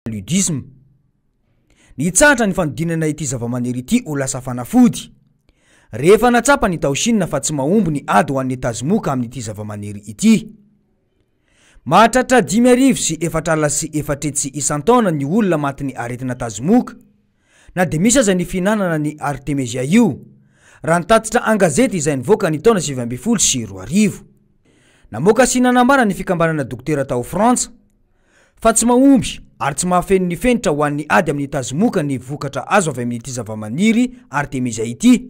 paludisme. Nitsatra ny fanodinana ity zavamaniry ity ho lasa fanafody. Rehefa natsapa ny tao Chine fa tsy mahomby ny ady ho an'ny tazomoka amin'ity zavamaniry ity. Mahatratra 5,000 sy 4,4 isan-taona ny olona maty ny aretina tazomoka. Na de misy aza ny finanana ny Artemisia io. Raha nitatitra an-gazety izay nivoaka ny taona 2012. Namoaka sinanambara ny fikambanana dokotera tao Frantsa fa tsy mahomby ary tsy mahafeno ny fenitra ho an'ny ady amin'ny tazomoka ny vokatra azo avy amin'ity zavamaniry Artemisia ity,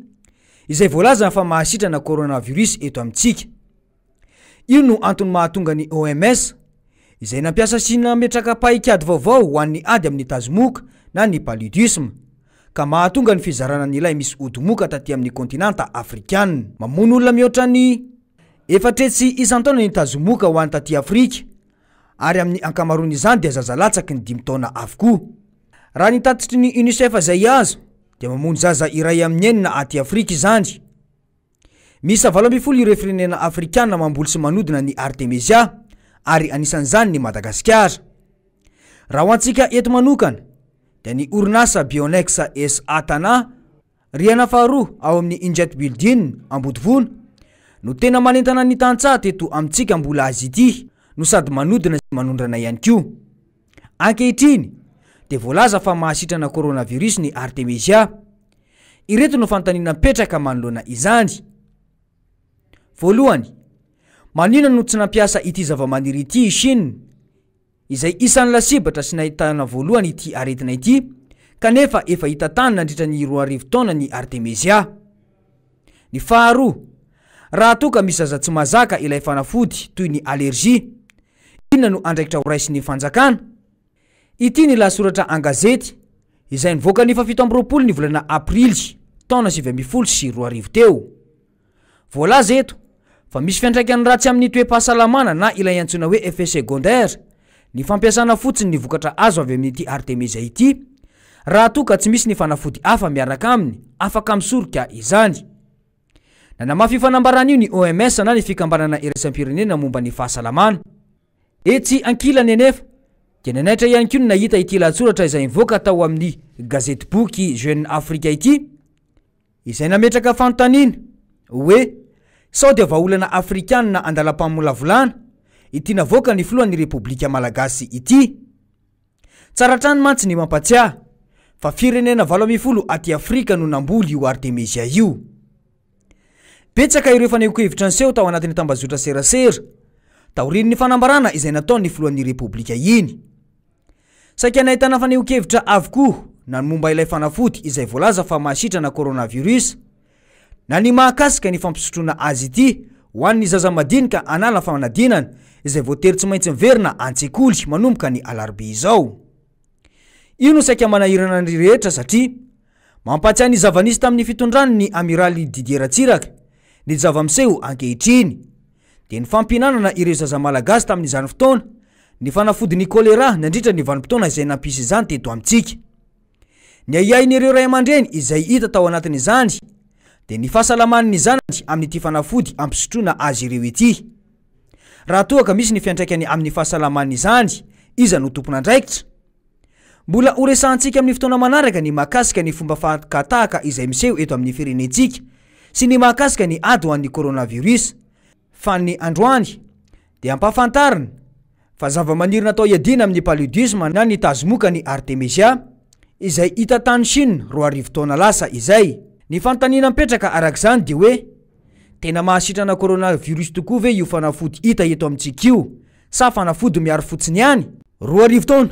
izay voalaza fa mahasitrana coronavirus eto amintsika. Io no antony mahatonga ny OMS izay nampiasa sina metraka paikady vaovao ho an'ny ady amin'ny tazomoka na ny paludisme, ka mahatonga ny fizarana nilay misy odimoka taty amin'ny kontinanta afrikana. Mamono olona mihoatra ny 400 isan-taona ny tazomoka ho an'ny taty Afrika, ary amin'ny ankamaroan'izany dia zazalatsaky ny 5 taona avokoa. Raha ny tatitry ny UNICEF zay azo dia mamono zaza iray amin'ny 9 aty Afrika izany. Misy 80 ireo firenena afrikana mamboly sy manodina ny Artemisia, ary anisan'izany ny Madagasikara. Raha ho antsika eto manokana dia ny orinasa Bionex SA Tana rihana faharoa ao amin'ny Injet Building Ambodivono no tena manentana ny tantsaha teto amintsika mbola azy ity, no sady manodina sy manondrana ihany koa. Ankehitriny dia voalaza fa mahasitrana coronavirus ny Artemisia. Ireto no fanontaniana mipetraka manoloana izany. Voalohany, maninona no tsy nampiasa ity zavamaniry ity Chine, izay isan'ny lasibatra sy nahitana voalohany ity aretina ity, kanefa efa hita tany nandritra ny 2 taona ny Artemisia. Ny faharoa, raha toka misy zaza tsy mazaka ilay fanafody toy ny allergie, inona no andraikitra ho raisy ny fanjakana? Ity ny lasoratra an-gazety izay nivoaka ny 17 ny volana Aprily taona 2012 teo. Voalaza eto fa misy fiantraikany ratsy amin'ny toe-pahasalamana na ilay antsoina hoe effet secondaire ny fampiasana fotsiny ny vokatra azo avy amin'ity Artemisia ity, raha toka tsy misy ny fanafody hafa miaraka aminy afaka misoroka izany. Na namafy fanambarana io ny OMS na ny fikambanana iraisam-pirenena momba ny fahasalamana. Etsy ankilany anefa dia nanaitra ihany koa ny nahita ity lahatsoratra izay nivoaka tao amin'ny gazety boky Jeune Afrique ity, izay nametraka fanontaniana hoe sao dia vahaolana afrikana andalam-pamolavolana ity navoaka ny filohan'ny Repoblika Malagasy ity. Tsaratrany mantsy ny mampatsiahy fa firenena 20 aty Afrika no namboly io Artemisia io. Betsaka ireo fanehoan-kevitra niseho tao anatin'ny tambazotra serasera taorian'ny fanambarana izay nataon'ny filohan'ny Repoblika iny. Saika nahitana fanehoan-kevitra avokoa na momba ilay fanafody izay voalaza fa mahasitrana coronavirus, na ny mahakasika ny fampisotroana azy ity ho an'ny zaza madinika anala fanadinana izay voatery tsy maintsy miverina an-tsekoly manomboka ny alarobia izao. Io no saika manahirana ny rehetra satria mampatsiahy ny zava-nisy tamin'ny fitondrany ny amiraly Didier Ratsiraka ny zava-miseho ankehitriny, dia ny fampinanana ireo zaza malagasy tamin'izany fotoana ny fanafody ny kolera nandritra ny vanim-potoana izay nampisy izany teto amintsika. Ny aiain'ireo ray aman-dreny izay hita tao anatin'izany dia ny fahasalaman'ny zanany amin'ity fanafody ampisotroana azy ireo ity. Raha toaka misy ny fiantraikany amin'ny fahasalaman'ny izany, iza no tompon'andraikitra? Mbola horesahantsika amin'ny fotoana manaraka ny mahakasika ny fomba fankatahaka izay miseho eto amin'ny firenentsika sy ny mahakasika ny ady ho an'ny coronavirus. Fa ny androany dia ampahafantarina fa zavamaniry natao iadina amin'ny paludisme na ny tazomoka ny Artemisia izay hita tany Chine 2 taona lasa izay. Ny fanontaniana mipetraka arak'izany dia hoe tena mahasitrana coronavirus tokoa ve io fanafody hita eto amintsika io, sa fanafody miaro fotsiny ihany? 2 taona